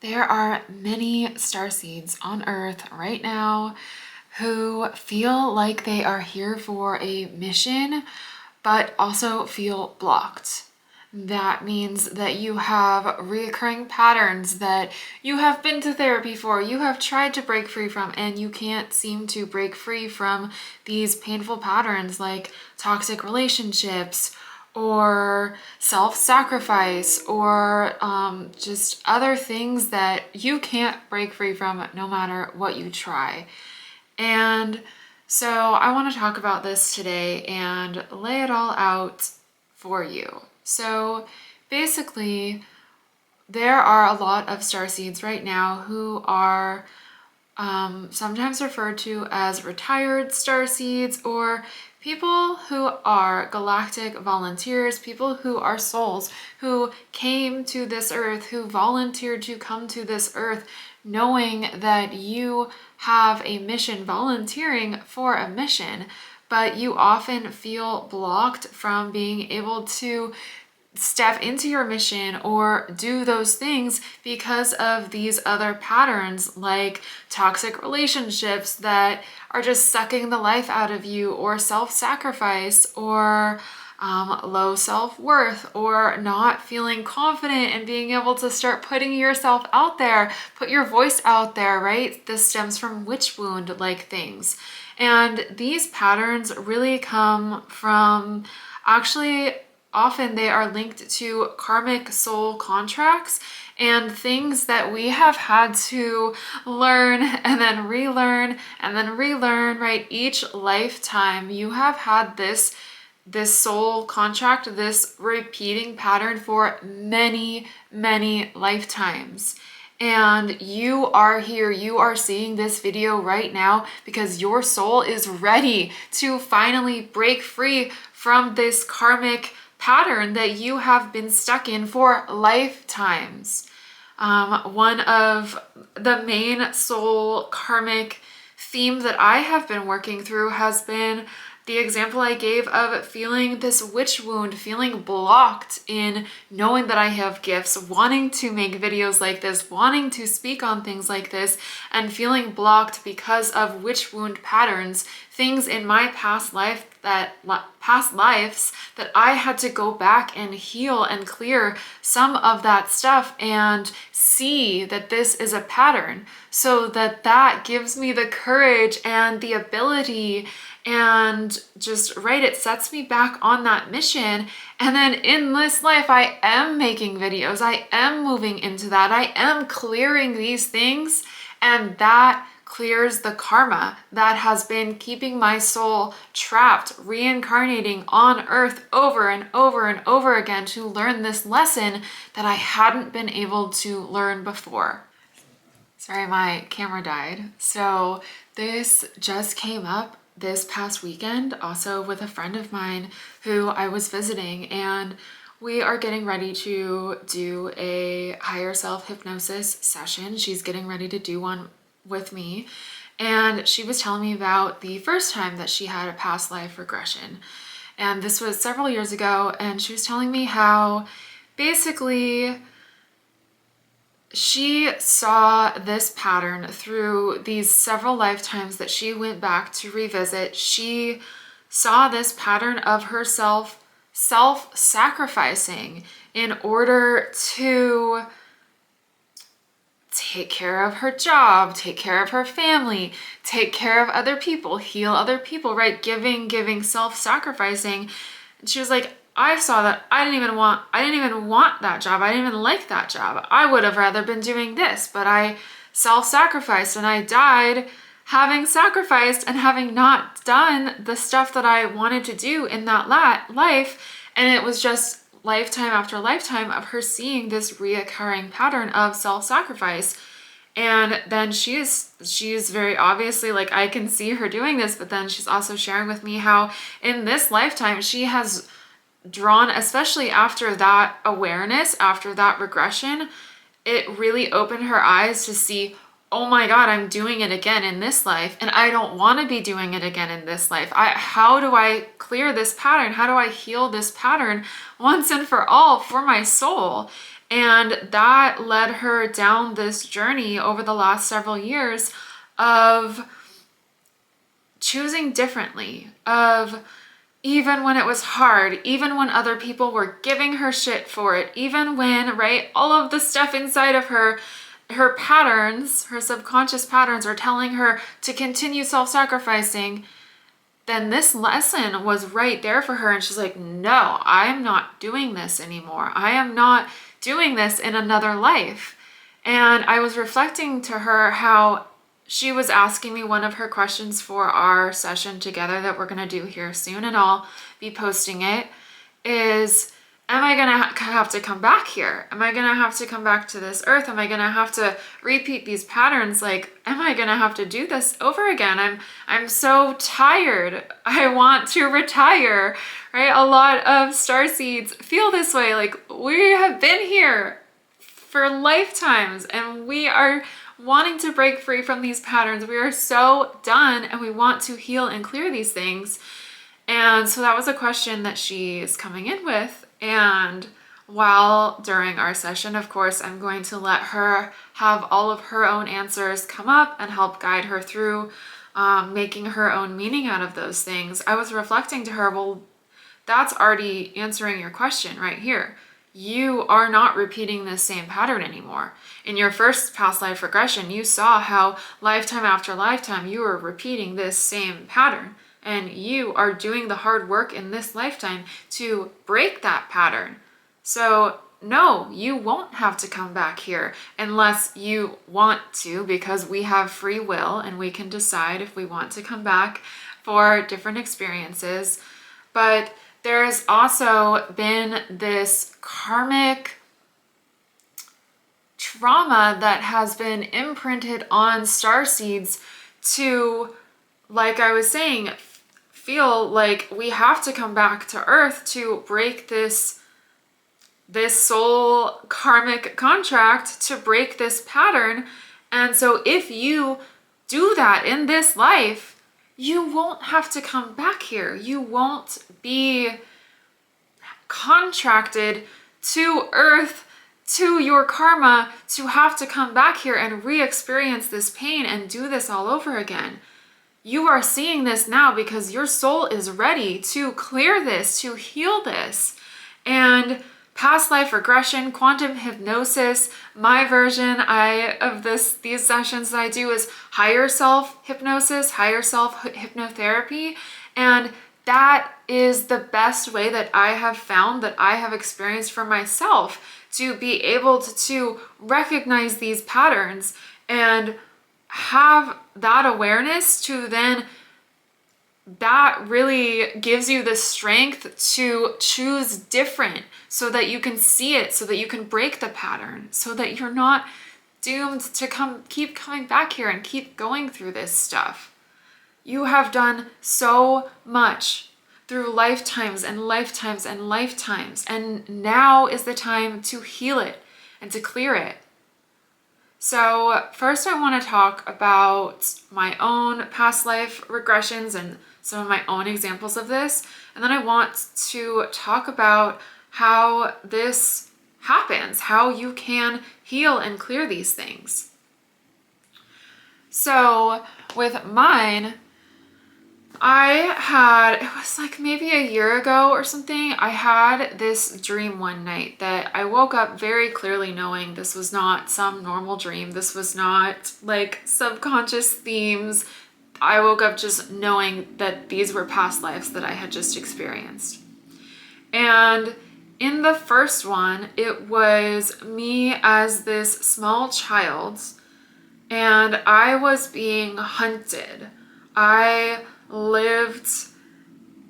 There are many starseeds on Earth right now who feel like they are here for a mission, but also feel blocked. That means that you have reoccurring patterns that you have been to therapy for, you have tried to break free from, and you can't seem to break free from these painful patterns like toxic relationships or self-sacrifice or just other things that you can't break free from no matter what you try. And so I want to talk about this today and lay it all out for you. So basically, there are a lot of starseeds right now who are sometimes referred to as retired starseeds, or people who are galactic volunteers, people who are souls who came to this earth, who volunteered to come to this earth knowing that you have a mission, volunteering for a mission, but you often feel blocked from being able to step into your mission or do those things because of these other patterns like toxic relationships that are just sucking the life out of you, or self-sacrifice, or low self-worth, or not feeling confident and being able to start putting yourself out there, put your voice out there, right? This stems from witch wound like things. And these patterns really come from, actually, often they are linked to karmic soul contracts and things that we have had to learn and then relearn and then relearn, right? Each lifetime you have had this soul contract, this repeating pattern for many, many lifetimes. And you are here, you are seeing this video right now because your soul is ready to finally break free from this karmic pattern that you have been stuck in for lifetimes. One of the main soul karmic themes that I have been working through has been the example I gave of feeling this witch wound, feeling blocked in knowing that I have gifts, wanting to make videos like this, wanting to speak on things like this, and feeling blocked because of witch wound patterns, things in my past lives that I had to go back and heal and clear some of that stuff and see that this is a pattern, so that gives me the courage and the ability, and just, right, it sets me back on that mission. And then in this life, I am making videos, I am moving into that, I am clearing these things, and that clears the karma that has been keeping my soul trapped, reincarnating on earth over and over and over again to learn this lesson that I hadn't been able to learn before. Sorry, my camera died. So this just came up this past weekend, also with a friend of mine who I was visiting, and we are getting ready to do a higher self hypnosis session. She's getting ready to do one with me, and she was telling me about the first time that she had a past life regression, and this was several years ago. And she was telling me how basically she saw this pattern through these several lifetimes that she went back to revisit. She saw this pattern of herself self-sacrificing in order to take care of her job, take care of her family, take care of other people, heal other people, right? Giving, self-sacrificing. And she was like, I saw that. I didn't even want that job. I didn't even like that job. I would have rather been doing this, but I self-sacrificed and I died having sacrificed and having not done the stuff that I wanted to do in that life. And it was just lifetime after lifetime of her seeing this reoccurring pattern of self-sacrifice. And then she's very obviously, like, I can see her doing this, but then she's also sharing with me how in this lifetime she has drawn, especially after that awareness, after that regression, it really opened her eyes to see, oh my God, I'm doing it again in this life, and I don't want to be doing it again in this life. How do I clear this pattern? How do I heal this pattern once and for all for my soul? And that led her down this journey over the last several years of choosing differently, of even when it was hard, even when other people were giving her shit for it, even when, right, all of the stuff inside of her, her patterns, her subconscious patterns are telling her to continue self-sacrificing, then this lesson was right there for her. And she's like, no, I'm not doing this anymore. I am not doing this in another life. And I was reflecting to her how she was asking me one of her questions for our session together that we're going to do here soon, and I'll be posting it, is, am I going to have to come back here? Am I going to have to come back to this earth? Am I going to have to repeat these patterns? Like, am I going to have to do this over again? I'm so tired. I want to retire, right? A lot of starseeds feel this way. Like, we have been here for lifetimes and we are wanting to break free from these patterns. We are so done and we want to heal and clear these things. And so that was a question that she is coming in with. And during our session, of course, I'm going to let her have all of her own answers come up and help guide her through making her own meaning out of those things. I was reflecting to her, well, that's already answering your question right here. You are not repeating this same pattern anymore. In your first past life regression, you saw how lifetime after lifetime you were repeating this same pattern. And you are doing the hard work in this lifetime to break that pattern. So no, you won't have to come back here unless you want to, because we have free will and we can decide if we want to come back for different experiences. But there has also been this karmic trauma that has been imprinted on starseeds to, like I was saying, feel like we have to come back to Earth to break this soul karmic contract, to break this pattern. And so if you do that in this life, you won't have to come back here. You won't be contracted to Earth, to your karma, to have to come back here and re-experience this pain and do this all over again. You are seeing this now because your soul is ready to clear this, to heal this. And past life regression, quantum hypnosis, my version of these sessions that I do is higher self hypnosis, higher self hypnotherapy. And that is the best way that I have found, that I have experienced for myself, to be able to recognize these patterns and have that awareness, to then that really gives you the strength to choose different, so that you can see it, so that you can break the pattern, so that you're not doomed to keep coming back here and keep going through this stuff. You have done so much through lifetimes and lifetimes and lifetimes, and now is the time to heal it and to clear it. So first I want to talk about my own past life regressions and some of my own examples of this. And then I want to talk about how this happens, how you can heal and clear these things. So with mine, it was like maybe a year ago or something, I had this dream one night that I woke up very clearly knowing this was not some normal dream. This was not like subconscious themes. I woke up just knowing that these were past lives that I had just experienced. And in the first one, it was me as this small child, and I was being hunted. I lived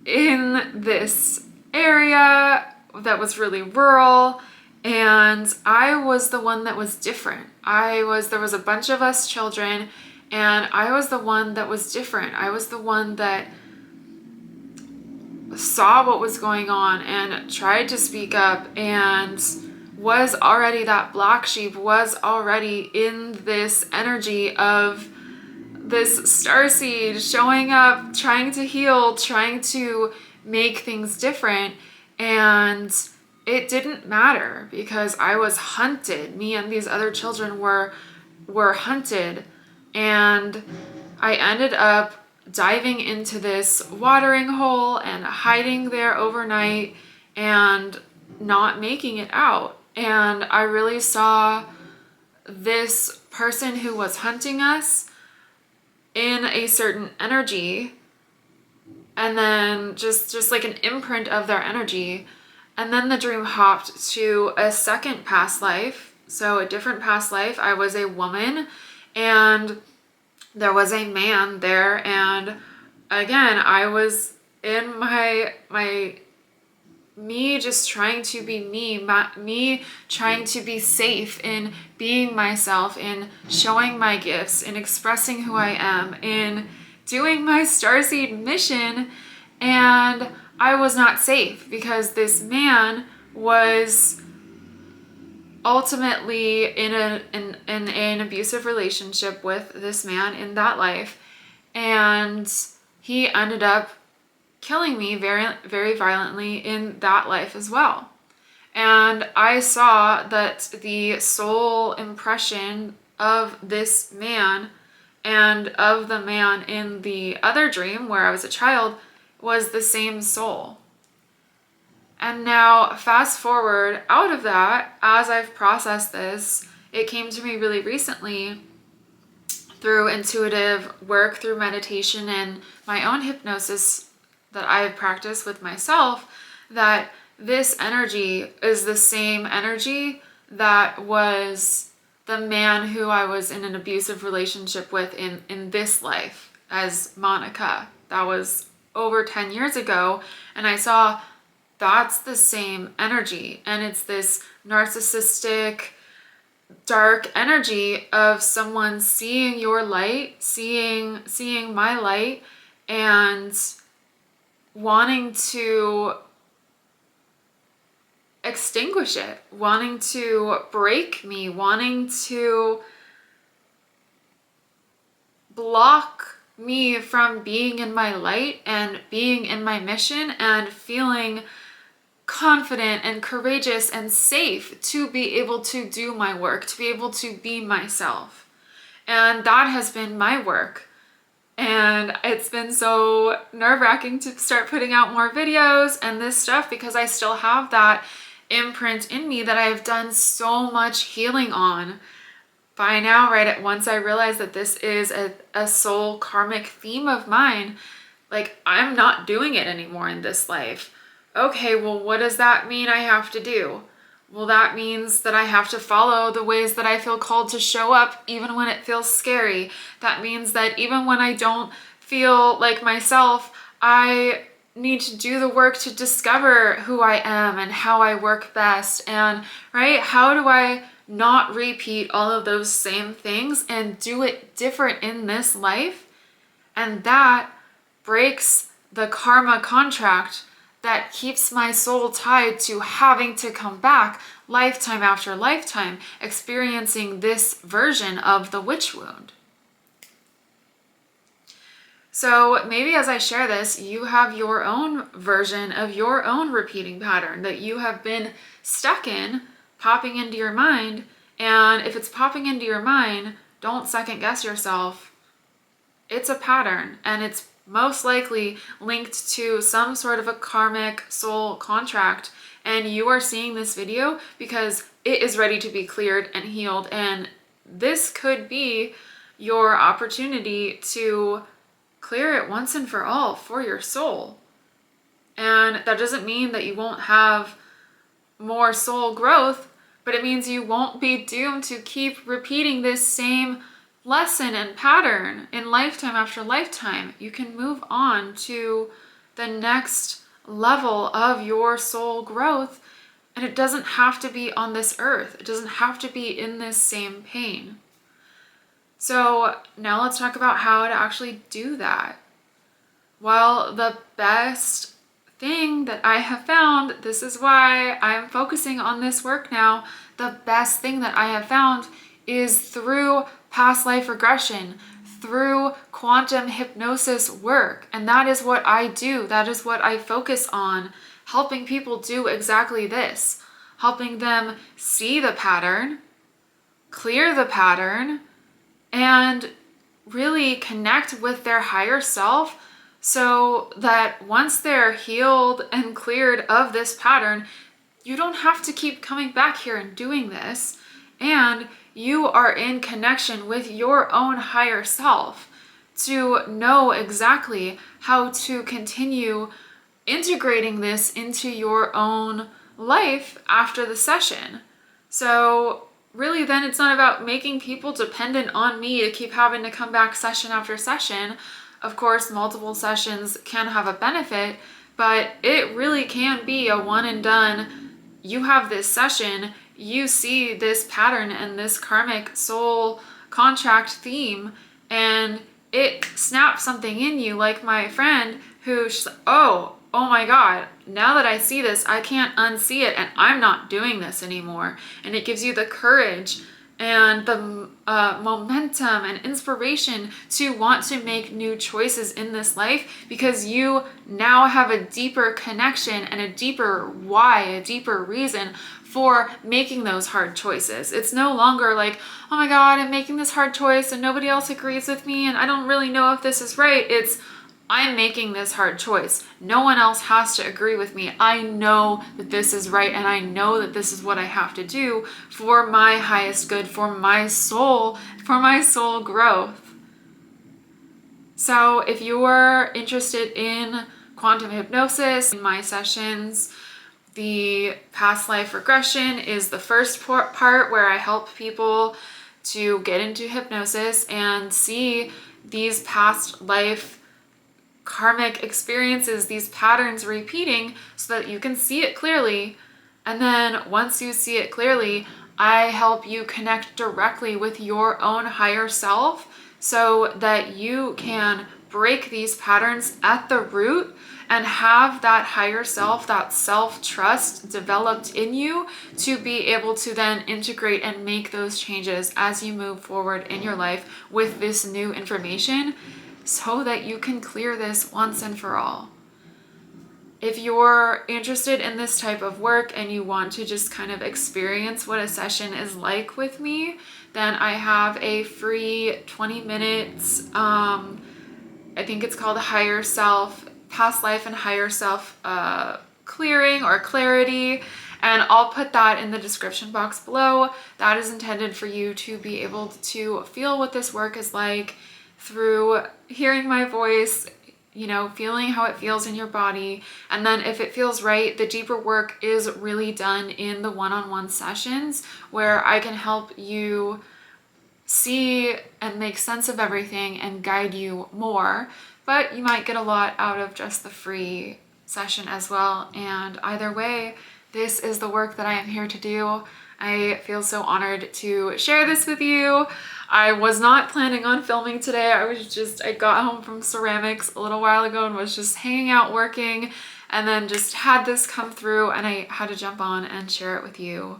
in this area that was really rural, and I was the one that was different. There was a bunch of us children, and I was the one that was different. I was the one that saw what was going on and tried to speak up, and was already that black sheep, was already in this energy of this starseed showing up, trying to heal, trying to make things different. And it didn't matter because I was hunted. Me and these other children were hunted, and I ended up diving into this watering hole and hiding there overnight and not making it out. And I really saw this person who was hunting us in a certain energy, and then just like an imprint of their energy. And then the dream hopped to a second past life. So a different past life, I was a woman and there was a man there. And again, I was in me just trying to be me trying to be safe in being myself, in showing my gifts, in expressing who I am, in doing my Starseed mission. And I was not safe because this man was ultimately in an abusive relationship with this man in that life, and he ended up killing me very, very violently in that life as well. And I saw that the soul impression of this man and of the man in the other dream where I was a child was the same soul. And now fast forward out of that, as I've processed this, it came to me really recently through intuitive work, through meditation and my own hypnosis that I've practiced with myself, that this energy is the same energy that was the man who I was in an abusive relationship with in this life as Monica. That was over 10 years ago. And I saw that's the same energy. And it's this narcissistic, dark energy of someone seeing your light, seeing my light, and wanting to extinguish it, wanting to break me, wanting to block me from being in my light and being in my mission and feeling confident and courageous and safe to be able to do my work, to be able to be myself. And that has been my work. And it's been so nerve-wracking to start putting out more videos and this stuff because I still have that imprint in me that I've done so much healing on. By now, right, once I realized that this is a soul karmic theme of mine, like, I'm not doing it anymore in this life. Okay, well, what does that mean I have to do? Well, that means that I have to follow the ways that I feel called to show up even when it feels scary. That means that even when I don't feel like myself, I need to do the work to discover who I am and how I work best. And, right, how do I not repeat all of those same things and do it different in this life? And that breaks the karma contract that keeps my soul tied to having to come back lifetime after lifetime, experiencing this version of the witch wound. So maybe as I share this, you have your own version of your own repeating pattern that you have been stuck in, popping into your mind. And if it's popping into your mind, don't second guess yourself. It's a pattern, and it's most likely linked to some sort of a karmic soul contract. And you are seeing this video because it is ready to be cleared and healed. And this could be your opportunity to clear it once and for all for your soul. And that doesn't mean that you won't have more soul growth, but it means you won't be doomed to keep repeating this same lesson and pattern in lifetime after lifetime. You can move on to the next level of your soul growth, and it doesn't have to be on this earth. It doesn't have to be in this same pain. So now let's talk about how to actually do that. Well, the best thing that I have found, this is why I'm focusing on this work now, the best thing that I have found is through past life regression, through quantum hypnosis work. And that is what I do. That is what I focus on, helping people do exactly this. helping them see the pattern, clear the pattern, and really connect with their higher self so that once they're healed and cleared of this pattern, you don't have to keep coming back here and doing this. And you are in connection with your own higher self to know exactly how to continue integrating this into your own life after the session. So really then it's not about making people dependent on me to keep having to come back session after session. Of course, multiple sessions can have a benefit, but it really can be a one and done. You have this session, you see this pattern and this karmic soul contract theme, and it snaps something in you, like my friend who, she's like, oh my God, now that I see this, I can't unsee it, and I'm not doing this anymore. And it gives you the courage and the momentum and inspiration to want to make new choices in this life, because you now have a deeper connection and a deeper why, a deeper reason for making those hard choices. It's no longer like, oh my God, I'm making this hard choice and nobody else agrees with me and I don't really know if this is right. It's, I'm making this hard choice. No one else has to agree with me. I know that this is right, and I know that this is what I have to do for my highest good, for my soul growth. So if you're interested in quantum hypnosis, in my sessions, the past life regression is the first part where I help people to get into hypnosis and see these past life karmic experiences, these patterns repeating, so that you can see it clearly. And then once you see it clearly, I help you connect directly with your own higher self so that you can break these patterns at the root and have that higher self, that self-trust developed in you to be able to then integrate and make those changes as you move forward in your life with this new information, so that you can clear this once and for all. If you're interested in this type of work and you want to just kind of experience what a session is like with me, then I have a free 20 minutes, I think it's called Higher Self, Past Life and Higher Self Clearing or Clarity. And I'll put that in the description box below. That is intended for you to be able to feel what this work is like through hearing my voice, you know, feeling how it feels in your body. And then if it feels right, the deeper work is really done in the one-on-one sessions where I can help you see and make sense of everything and guide you more. But you might get a lot out of just the free session as well. And either way, this is the work that I am here to do. I feel so honored to share this with you. I was not planning on filming today. I got home from ceramics a little while ago and was just hanging out working, and then just had this come through and I had to jump on and share it with you.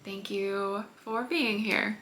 Thank you for being here.